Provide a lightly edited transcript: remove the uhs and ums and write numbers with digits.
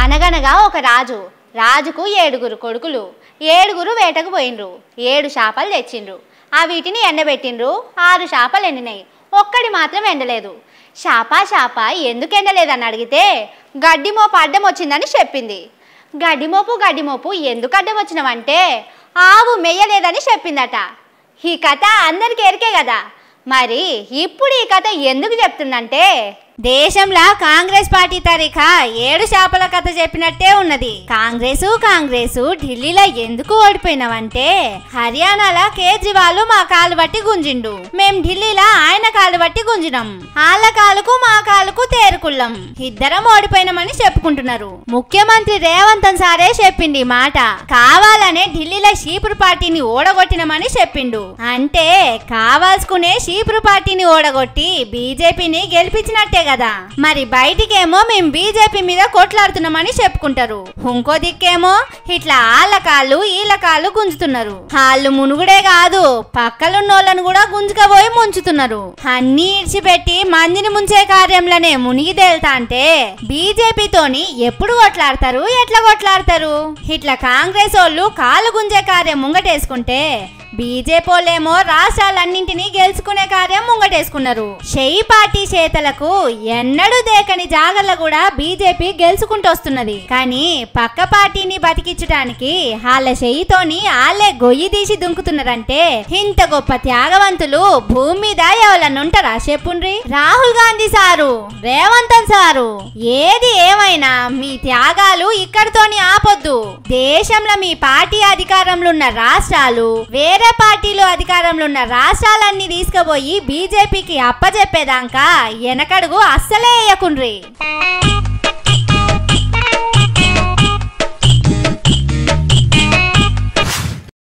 అనగనగా ఒక రాజుకు 7 కొడుకులు. 7 వేటకు పోయిండ్రు. 7 చేపలు తెచ్చిండ్రు. ఆ వీటిని ఎండబెట్టిండ్రు. 6 చేపలు ఎండినాయి. ఒక్కడి మాత్రం ఎండలేదు. చేప ఎందుకు ఎండలేదని అడిగితే గడ్డిమోపు అడ్డం వచ్చిందని చెప్పింది. గడ్డిమోపు ఎందుకు అడ్డం వచ్చినవంటే ఆవు మెయ్యలేదని చెప్పిందట. ఈ కథ అందరికీ ఎరికే కదా. మరి ఇప్పుడు ఈ కథ ఎందుకు చెప్తుందంటే దేశంలో కాంగ్రెస్ పార్టీ తరహా 7 చేపల కథ చెప్పినట్టే ఉన్నది. కాంగ్రెసు ఢిల్లీలో ఎందుకు ఓడిపోయినావంటే హర్యానాలో కేజ్రీవాల్ మా కాలు బట్టి గుంజిండు, మేం ఢిల్లీలో ఆయన కాలు బట్టి గుంజినాం, వాళ్ళ కాలుకు మా కాలుకు తేరుకుళ్ళం, ఇద్దరం ఓడిపోయినామని చెప్పుకుంటున్నారు. ముఖ్యమంత్రి రేవంత్ సారే చెప్పింది మాట. కావాలనే ఢిల్లీలో షీపురు పార్టీని ఓడగొట్టినమని చెప్పిండు. అంటే కావాల్సుకునే షీపురు పార్టీని ఓడగొట్టి బీజేపీని గెలిపించినట్టే కదా. మరి బయటికేమో మేము బీజేపీ మీద కొట్లాడుతున్నామని చెప్పుకుంటారు. ఇంకో దిక్కేమో ఇట్లా ఆళ్ళ కాళ్ళు ఈళ్ళ కాళ్ళు గుంజుతున్నారు. వాళ్ళు మునుగుడే కాదు పక్కలున్నోళ్ళను కూడా గుంజుకపోయి ముంచుతున్నారు. అన్ని ఇడిచిపెట్టి మందిని ముంచే కార్యంలోనే మునిగి తేల్తా అంటే బీజేపీతోని ఎప్పుడు కొట్లాడతారు, ఎట్లా కొట్లాడతారు? ఇట్లా కాంగ్రెస్ వాళ్ళు కాళ్ళు గుంజే కార్యం ముంగటేసుకుంటే బీజేపీ వాళ్ళేమో రాష్ట్రాలన్నింటినీ గెలుచుకునే కార్యం ముంగటేసుకున్నారు. షెయి పార్టీ చేతలకు ఎన్నడూ దేకని జాగర్ల కూడా బీజేపీ గెలుచుకుంటూ వస్తున్నది. కానీ పక్క పార్టీని బతికించడానికి వాళ్ళ షెయితోని వాళ్ళే గొయ్యి తీసి దుంకుతున్నారంటే ఇంత గొప్ప త్యాగవంతులు భూమి మీద ఎవరన్నా ఉంటారా చెప్పుండ్రి? రాహుల్ గాంధీ సారు, రేవంత్ సారు, ఏది ఏమైనా మీ త్యాగాలు ఇక్కడితోని ఆపొద్దు. దేశంలో మీ పార్టీ అధికారంలో ఉన్న రాష్ట్రాలు వేరే పార్టీలు అధికారంలో ఉన్న రాష్ట్రాలన్నీ తీసుకుపోయి బీజేపీకి అప్పచెప్పేదాకా వెనకడుగు అస్సలే వేయకుండ్రి.